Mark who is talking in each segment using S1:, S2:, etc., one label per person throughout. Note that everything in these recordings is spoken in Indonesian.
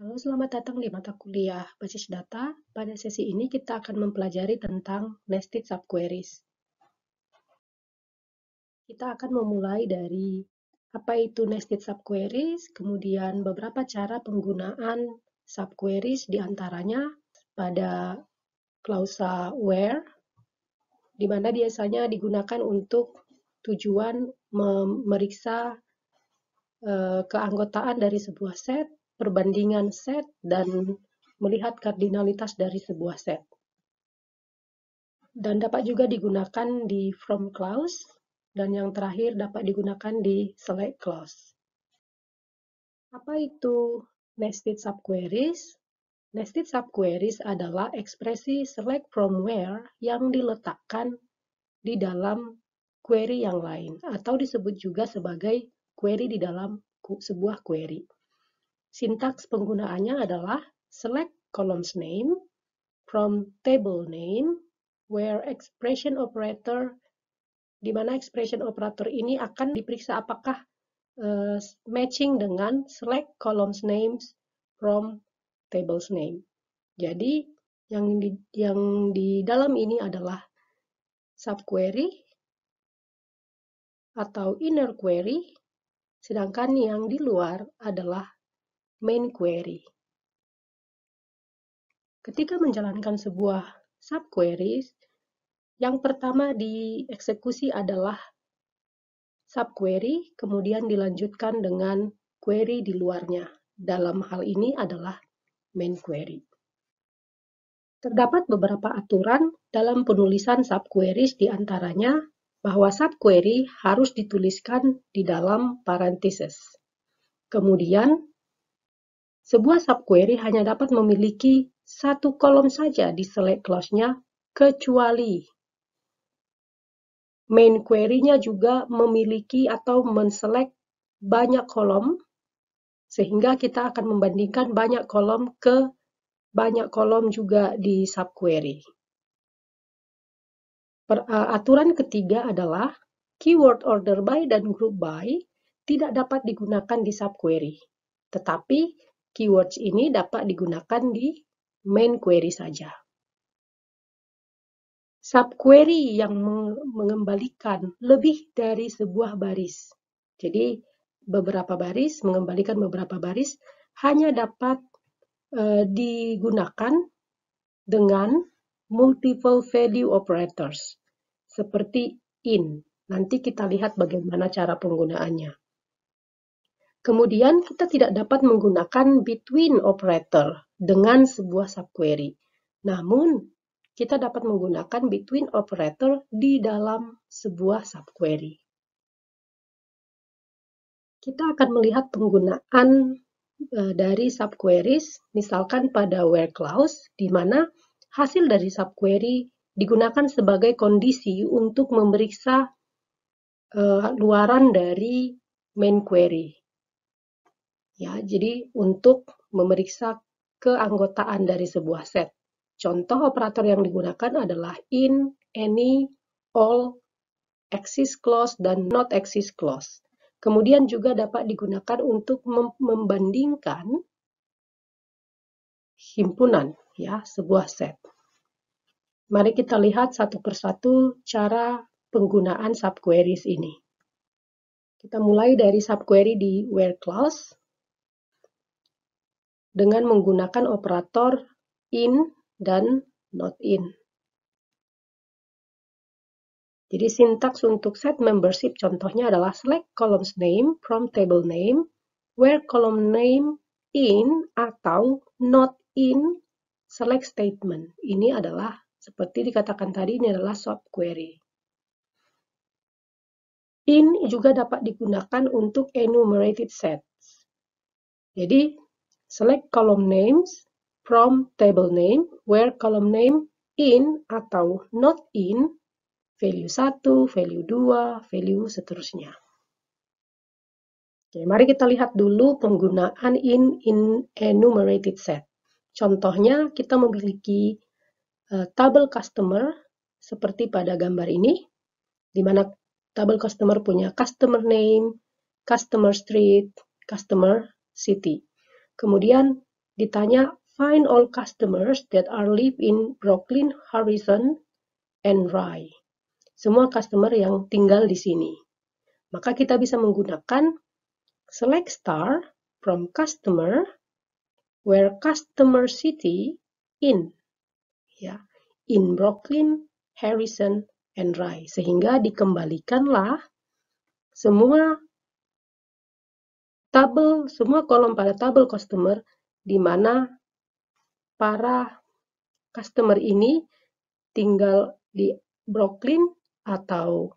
S1: Halo, selamat datang di mata kuliah Basis Data. Pada sesi ini kita akan mempelajari tentang nested subqueries. Kita akan memulai dari apa itu nested subqueries, kemudian beberapa cara penggunaan subqueries diantaranya pada klausa where, di mana biasanya digunakan untuk tujuan memeriksa keanggotaan dari sebuah set, perbandingan set, dan melihat kardinalitas dari sebuah set. Dan dapat juga digunakan di from clause, dan yang terakhir dapat digunakan di select clause. Apa itu nested subqueries? Nested subqueries adalah ekspresi select from where yang diletakkan di dalam query yang lain, atau disebut juga sebagai query di dalam sebuah query. Sintaks penggunaannya adalah select columns name from table name, where expression operator, di mana expression operator ini akan diperiksa apakah matching dengan select columns names from tables name. Jadi yang di dalam ini adalah subquery atau inner query, sedangkan yang di luar adalah main query. Ketika menjalankan sebuah subqueries, yang pertama dieksekusi adalah subquery, kemudian dilanjutkan dengan query di luarnya. Dalam hal ini adalah main query. Terdapat beberapa aturan dalam penulisan subqueries, diantaranya bahwa subquery harus dituliskan di dalam parentheses. Kemudian, sebuah subquery hanya dapat memiliki satu kolom saja di select clause-nya, kecuali main query-nya juga memiliki atau menselect banyak kolom, sehingga kita akan membandingkan banyak kolom ke banyak kolom juga di subquery. Aturan ketiga adalah keyword order by dan group by tidak dapat digunakan di subquery, tetapi keywords ini dapat digunakan di main query saja. Subquery yang mengembalikan lebih dari sebuah baris. Jadi beberapa baris, mengembalikan beberapa baris, hanya dapat digunakan dengan multiple value operators, seperti in. Nanti kita lihat bagaimana cara penggunaannya. Kemudian kita tidak dapat menggunakan between operator dengan sebuah subquery. Namun, kita dapat menggunakan between operator di dalam sebuah subquery. Kita akan melihat penggunaan dari subqueries, misalkan pada where clause, di mana hasil dari subquery digunakan sebagai kondisi untuk memeriksa luaran dari main query. Ya, jadi untuk memeriksa keanggotaan dari sebuah set. Contoh operator yang digunakan adalah in, any, all, exist clause, dan not exist clause. Kemudian juga dapat digunakan untuk membandingkan himpunan, ya, sebuah set. Mari kita lihat satu persatu cara penggunaan subqueries ini. Kita mulai dari subquery di where clause dengan menggunakan operator in dan not in. Jadi sintaks untuk set membership contohnya adalah select columns name from table name, where column name in atau not in select statement. Ini adalah seperti dikatakan tadi, ini adalah subquery. In juga dapat digunakan untuk enumerated sets. Jadi select column names from table name, where column name in atau not in value 1, value 2, value seterusnya. Oke, mari kita lihat dulu penggunaan in enumerated set. Contohnya, kita memiliki tabel customer seperti pada gambar ini, di mana tabel customer punya customer name, customer street, customer city. Kemudian ditanya find all customers that are live in Brooklyn, Harrison, and Rye. Semua customer yang tinggal di sini. Maka kita bisa menggunakan select star from customer where customer city in, ya, in Brooklyn, Harrison, and Rye. Sehingga dikembalikanlah semua kolom pada tabel customer di mana para customer ini tinggal di Brooklyn atau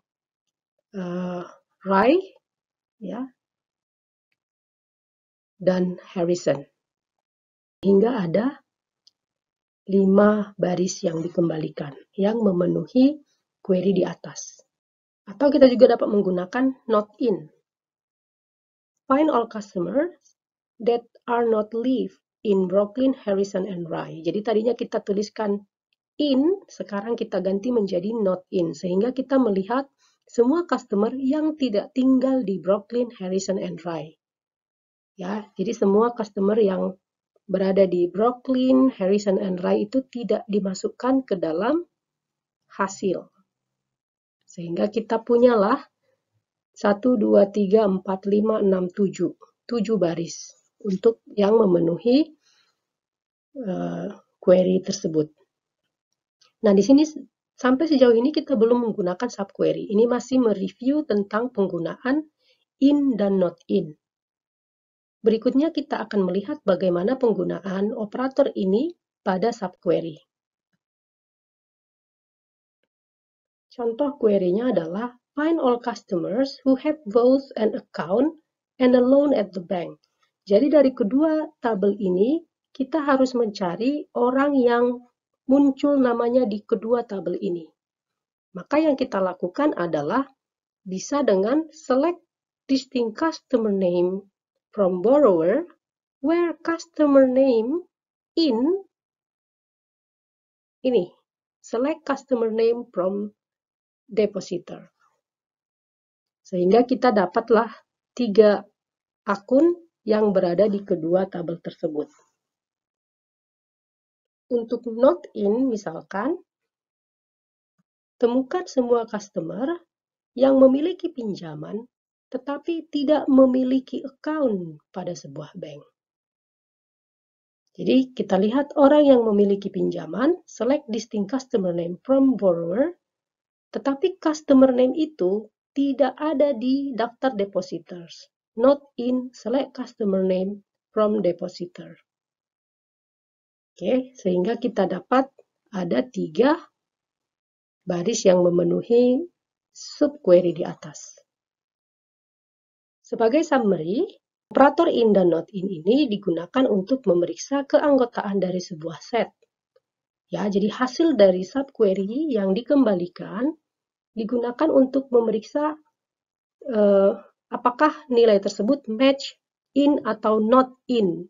S1: Rye, ya, dan Harrison. Hingga ada 5 baris yang dikembalikan yang memenuhi query di atas. Atau kita juga dapat menggunakan not in. Find all customers that are not live in Brooklyn, Harrison, and Rye. Jadi tadinya kita tuliskan in, sekarang kita ganti menjadi not in. Sehingga kita melihat semua customer yang tidak tinggal di Brooklyn, Harrison, and Rye. Ya, jadi semua customer yang berada di Brooklyn, Harrison, and Rye itu tidak dimasukkan ke dalam hasil. Sehingga kita punyalah 1, 2, 3, 4, 5, 6, 7. 7 baris untuk yang memenuhi query tersebut. Nah, di sini sampai sejauh ini kita belum menggunakan subquery. Ini masih mereview tentang penggunaan in dan not in. Berikutnya kita akan melihat bagaimana penggunaan operator ini pada subquery. Contoh query-nya adalah find all customers who have both an account and a loan at the bank. Jadi dari kedua tabel ini, kita harus mencari orang yang muncul namanya di kedua tabel ini. Maka yang kita lakukan adalah bisa dengan select distinct customer name from borrower, where customer name in, ini, select customer name from depositor. Sehingga kita dapatlah 3 akun yang berada di kedua tabel tersebut. Untuk not in, misalkan, temukan semua customer yang memiliki pinjaman tetapi tidak memiliki account pada sebuah bank. Jadi kita lihat orang yang memiliki pinjaman, select distinct customer name from borrower, tetapi customer name itu tidak ada di daftar depositors. Not in, select customer name from depositor. Oke, sehingga kita dapat ada 3 baris yang memenuhi subquery di atas. Sebagai summary, operator in dan not in ini digunakan untuk memeriksa keanggotaan dari sebuah set. Ya, jadi hasil dari subquery yang dikembalikan digunakan untuk memeriksa apakah nilai tersebut match in atau not in,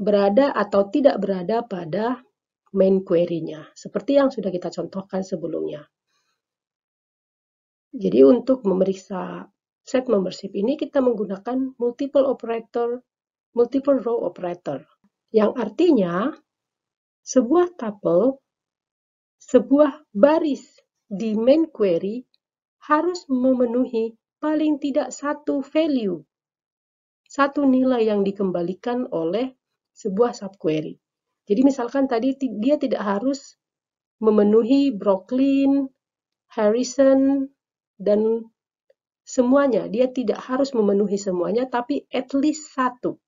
S1: berada atau tidak berada pada main query-nya, seperti yang sudah kita contohkan sebelumnya. Jadi untuk memeriksa set membership ini kita menggunakan multiple row operator, yang artinya sebuah tuple, sebuah baris di main query harus memenuhi paling tidak satu value, satu nilai yang dikembalikan oleh sebuah subquery. Jadi misalkan tadi dia tidak harus memenuhi Brooklyn, Harrison, dan semuanya. Dia tidak harus memenuhi semuanya, tapi at least satu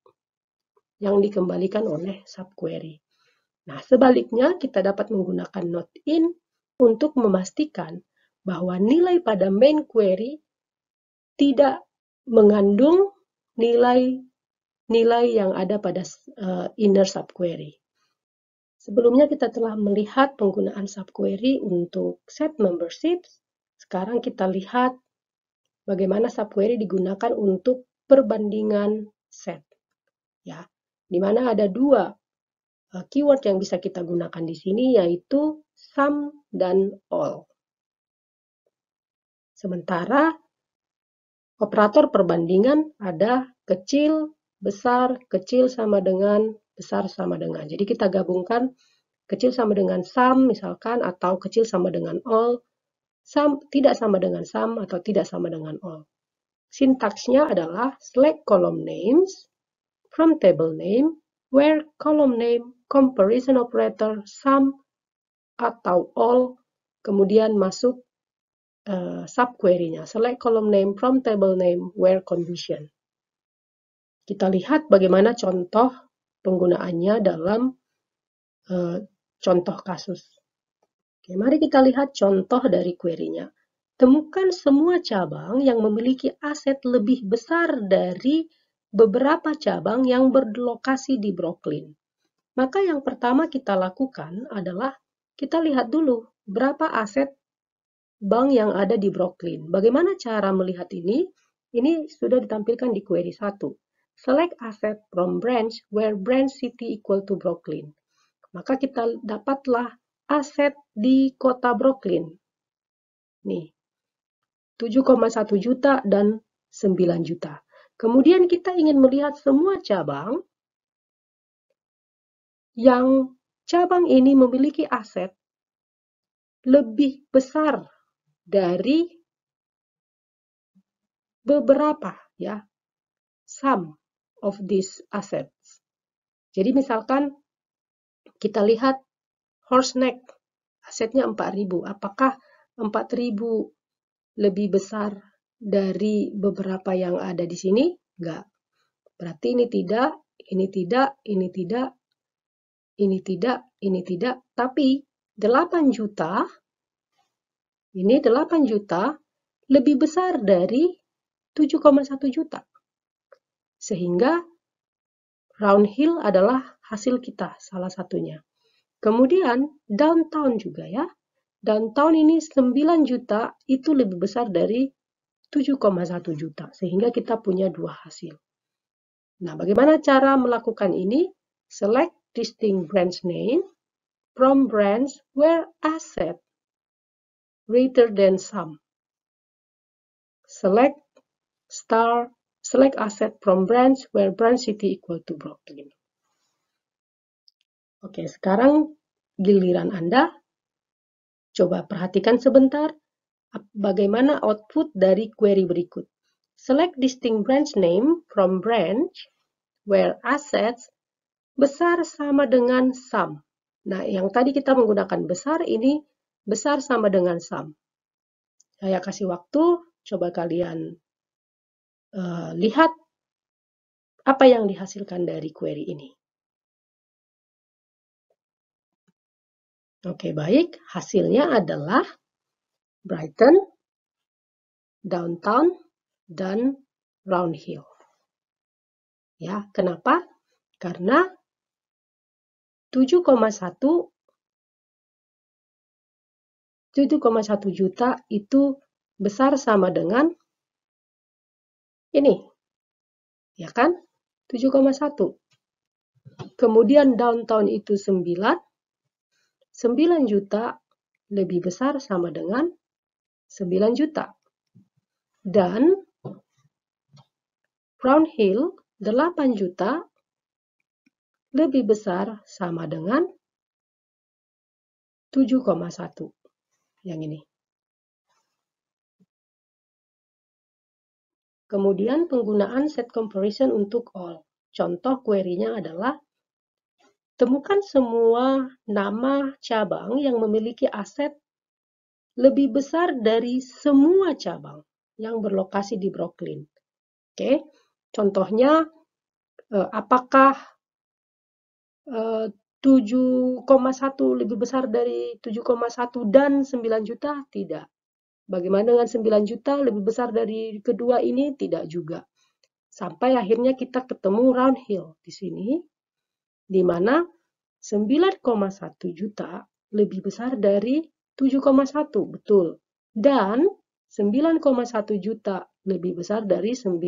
S1: yang dikembalikan oleh subquery. Nah, sebaliknya kita dapat menggunakan not in untuk memastikan bahwa nilai pada main query tidak mengandung nilai yang ada pada inner subquery. Sebelumnya kita telah melihat penggunaan subquery untuk set memberships. Sekarang kita lihat bagaimana subquery digunakan untuk perbandingan set. Ya, di mana ada 2 keyword yang bisa kita gunakan di sini, yaitu sum dan all. Sementara operator perbandingan ada kecil, besar, kecil sama dengan, besar sama dengan. Jadi kita gabungkan kecil sama dengan some misalkan, atau kecil sama dengan all, some tidak sama dengan some, atau tidak sama dengan all. Sintaksnya adalah select column names from table name, where column name comparison operator some atau all, kemudian masuk subquery-nya, select column name from table name, where condition. Kita lihat bagaimana contoh penggunaannya dalam contoh kasus. Oke, mari kita lihat contoh dari query-nya. Temukan semua cabang yang memiliki aset lebih besar dari beberapa cabang yang berlokasi di Brooklyn. Maka yang pertama kita lakukan adalah kita lihat dulu berapa aset bank yang ada di Brooklyn. Bagaimana cara melihat ini? Ini sudah ditampilkan di query 1. Select asset from branch where branch city equal to Brooklyn. Maka kita dapatlah aset di kota Brooklyn. Nih, 7,1 juta dan 9 juta. Kemudian kita ingin melihat semua cabang yang cabang ini memiliki aset lebih besar dari beberapa, ya, some of these assets. Jadi misalkan kita lihat Horseneck, asetnya 4.000. Apakah 4.000 lebih besar dari beberapa yang ada di sini? Enggak. Berarti ini tidak, ini tidak, ini tidak, ini tidak, ini tidak. Tapi 8 juta, ini 8 juta lebih besar dari 7,1 juta. Sehingga round hill adalah hasil kita, salah satunya. Kemudian downtown juga ya. Downtown ini 9 juta itu lebih besar dari 7,1 juta. Sehingga kita punya dua hasil. Nah, bagaimana cara melakukan ini? Select distinct branch name from branch where asset greater than some. Select asset from branch where branch city equal to Brooklyn. Oke, sekarang giliran Anda. Coba perhatikan sebentar bagaimana output dari query berikut. Select distinct branch name from branch where assets besar sama dengan some. Nah, yang tadi kita menggunakan besar, ini besar sama dengan some. Saya kasih waktu, coba kalian lihat apa yang dihasilkan dari query ini. Oke, baik. Hasilnya adalah Brighton, Downtown, dan Round Hill. Ya, kenapa? Karena 7,1 juta itu besar sama dengan ini. Ya kan? 7,1. Kemudian Downtown itu 9 juta lebih besar sama dengan 9 juta. Dan Round Hill 8 juta lebih besar sama dengan 7,1. Yang ini. Kemudian penggunaan set comparison untuk all. Contoh query-nya adalah temukan semua nama cabang yang memiliki aset lebih besar dari semua cabang yang berlokasi di Brooklyn. Oke, contohnya apakah 7,1 lebih besar dari 7,1 dan 9 juta? Tidak. Bagaimana dengan 9 juta lebih besar dari kedua ini? Tidak juga. Sampai akhirnya kita ketemu round hill di sini, di mana 9,1 juta lebih besar dari 7,1, betul. Dan 9,1 juta lebih besar dari 9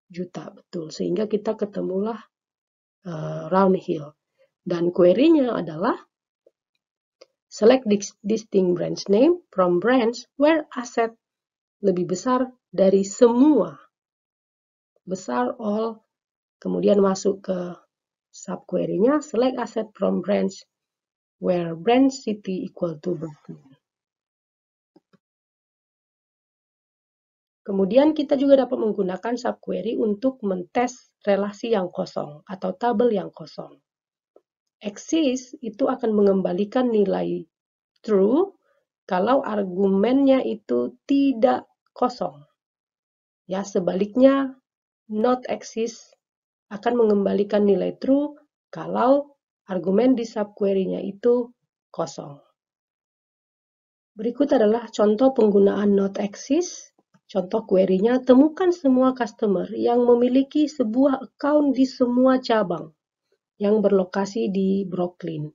S1: juta, betul. Sehingga kita ketemulah round hill. Dan query-nya adalah select distinct branch name from branch where asset lebih besar dari semua. Besar all Kemudian masuk ke subquery-nya, select asset from branch where branch city equal to Brooklyn. Kemudian kita juga dapat menggunakan subquery untuk mentes relasi yang kosong atau tabel yang kosong. Exist itu akan mengembalikan nilai true kalau argumennya itu tidak kosong. Ya, sebaliknya not exist akan mengembalikan nilai true kalau argumen di subquery-nya itu kosong. Berikut adalah contoh penggunaan not exist. Contoh query-nya, temukan semua customer yang memiliki sebuah account di semua cabang yang berlokasi di Brooklyn.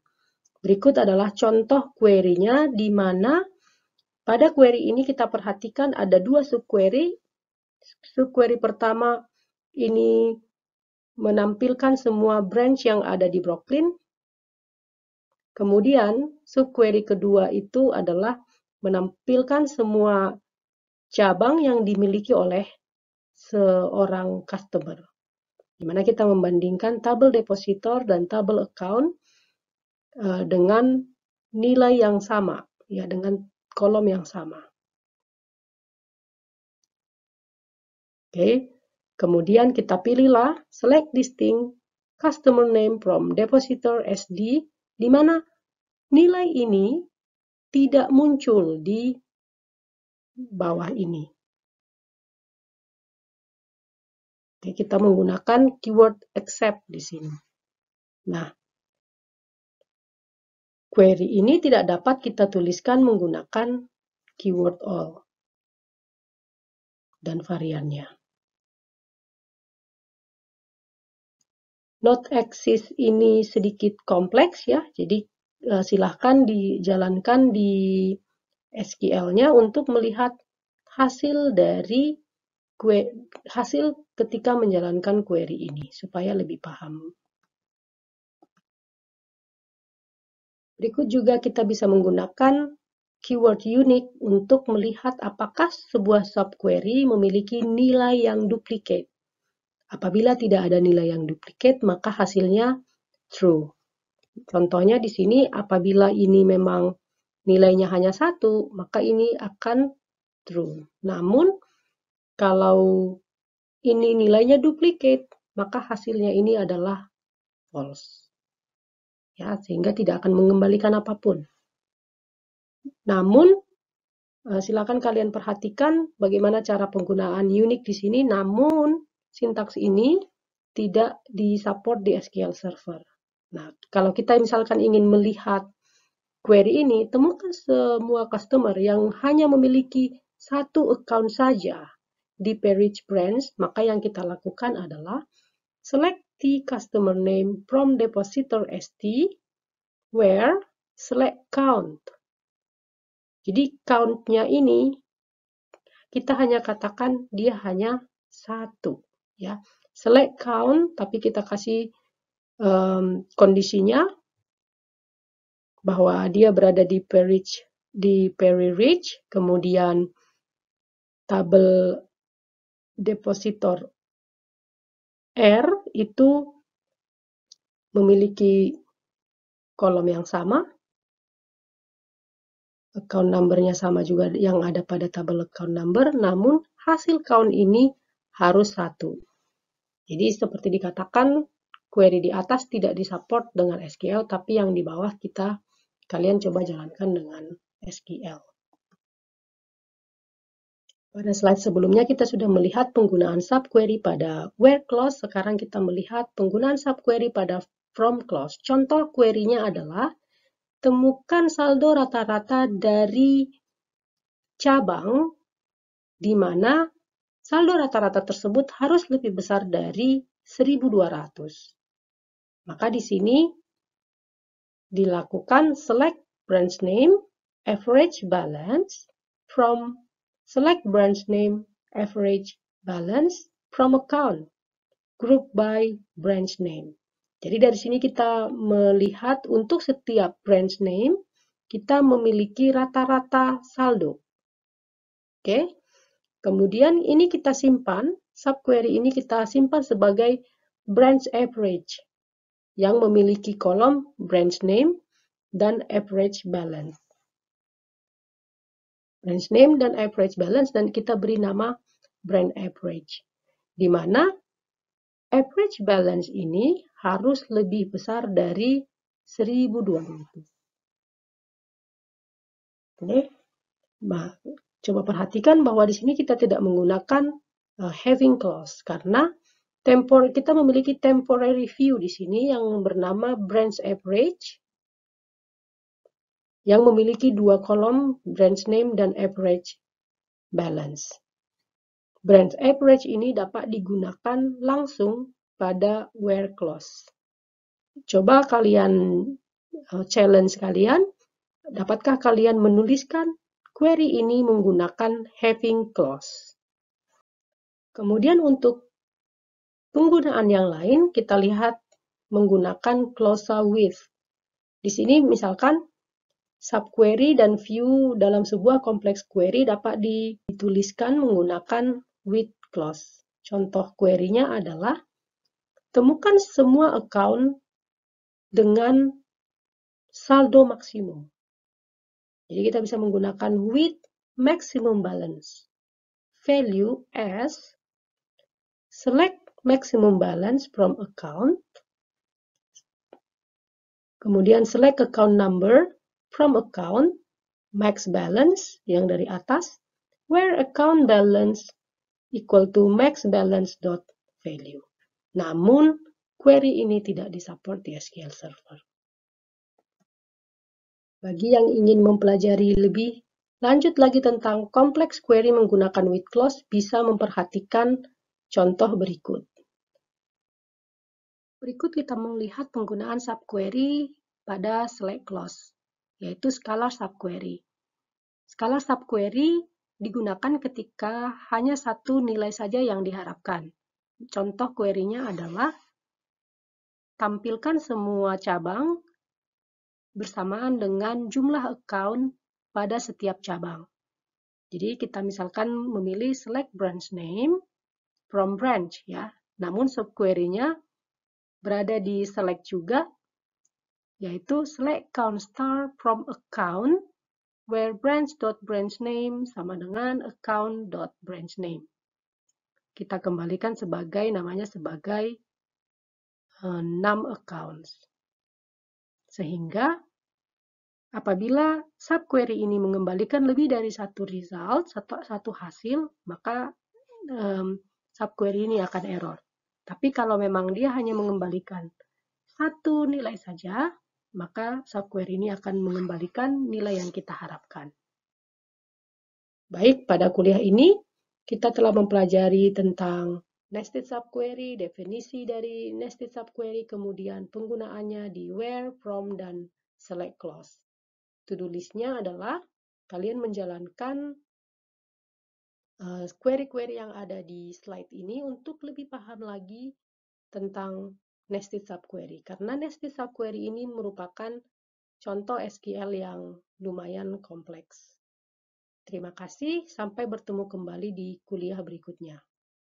S1: Berikut adalah contoh query-nya di mana pada query ini kita perhatikan ada dua subquery. Subquery pertama ini menampilkan semua branch yang ada di Brooklyn. Kemudian subquery kedua itu adalah menampilkan semua cabang yang dimiliki oleh seorang customer. Di mana kita membandingkan tabel depositor dan tabel account dengan nilai yang sama, ya, dengan kolom yang sama. Oke, kemudian kita pilihlah select distinct customer name from depositor SD, di mana nilai ini tidak muncul di bawah ini. Oke, kita menggunakan keyword except di sini. Nah, query ini tidak dapat kita tuliskan menggunakan keyword all dan variannya. Not exist ini sedikit kompleks ya, jadi silahkan dijalankan di SQL-nya untuk melihat hasil dari hasil ketika menjalankan query ini supaya lebih paham. Berikut juga kita bisa menggunakan keyword unique untuk melihat apakah sebuah subquery memiliki nilai yang duplicate. Apabila tidak ada nilai yang duplicate, maka hasilnya true. Contohnya di sini, apabila ini memang nilainya hanya 1, maka ini akan true. Namun, kalau ini nilainya duplicate, maka hasilnya ini adalah false. Ya, sehingga tidak akan mengembalikan apapun. Namun, silakan kalian perhatikan bagaimana cara penggunaan unique di sini, namun sintaks ini tidak disupport di SQL Server. Nah, kalau kita misalkan ingin melihat query ini, temukan semua customer yang hanya memiliki satu account saja di Perich branch, maka yang kita lakukan adalah select the customer name from depositor ST, where select count. Jadi count-nya ini kita hanya katakan dia hanya 1, ya. Select count, tapi kita kasih kondisinya bahwa dia berada di Perry Ridge, kemudian tabel depositor R itu memiliki kolom yang sama, account number-nya sama juga yang ada pada tabel account number, namun hasil count ini harus 1. Jadi seperti dikatakan, query di atas tidak disupport dengan SQL, tapi yang di bawah kalian coba jalankan dengan SQL. Pada slide sebelumnya kita sudah melihat penggunaan subquery pada where clause, sekarang kita melihat penggunaan subquery pada from clause. Contoh query-nya adalah temukan saldo rata-rata dari cabang di mana saldo rata-rata tersebut harus lebih besar dari 1.200. Maka di sini dilakukan select branch name, average balance from select branch name, average balance from account, group by branch name. Jadi dari sini kita melihat untuk setiap branch name, kita memiliki rata-rata saldo. Oke, kemudian ini kita simpan, subquery ini kita simpan sebagai branch average yang memiliki kolom branch name dan average balance. Branch name dan average balance, dan kita beri nama branch average, di mana average balance ini harus lebih besar dari 1.200. Oke. Nah, coba perhatikan bahwa di sini kita tidak menggunakan having clause karena kita memiliki temporary view di sini yang bernama branch average yang memiliki dua kolom branch name dan average balance. Branch average ini dapat digunakan langsung pada where clause. Coba kalian challenge kalian, dapatkah kalian menuliskan query ini menggunakan having clause? Kemudian untuk penggunaan yang lain, kita lihat menggunakan clause with. Di sini misalkan subquery dan view dalam sebuah kompleks query dapat dituliskan menggunakan with clause. Contoh query-nya adalah temukan semua account dengan saldo maksimum. Jadi kita bisa menggunakan with maximum balance. Value as select maximum balance from account. Kemudian select account number from account, max balance yang dari atas, where account balance equal to max balance dot value. Namun, query ini tidak disupport di SQL Server. Bagi yang ingin mempelajari lebih lanjut lagi tentang kompleks query menggunakan with clause, bisa memperhatikan contoh berikut. Berikut kita melihat penggunaan subquery pada select clause, yaitu scalar subquery. Scalar subquery digunakan ketika hanya satu nilai saja yang diharapkan. Contoh query-nya adalah tampilkan semua cabang bersamaan dengan jumlah account pada setiap cabang. Jadi kita misalkan memilih select branch name from branch ya. Namun subquery-nya berada di select juga, yaitu select count star from account where branch.branch name sama dengan account.branch name. Kita kembalikan namanya sebagai num accounts. Sehingga apabila subquery ini mengembalikan lebih dari satu result, satu hasil, maka subquery ini akan error. Tapi kalau memang dia hanya mengembalikan satu nilai saja, maka subquery ini akan mengembalikan nilai yang kita harapkan. Baik, pada kuliah ini kita telah mempelajari tentang nested subquery, definisi dari nested subquery, kemudian penggunaannya di where, from, dan select clause. To-do list-nya adalah kalian menjalankan query-query yang ada di slide ini untuk lebih paham lagi tentang nested subquery. Karena nested subquery ini merupakan contoh SQL yang lumayan kompleks. Terima kasih, sampai bertemu kembali di kuliah berikutnya.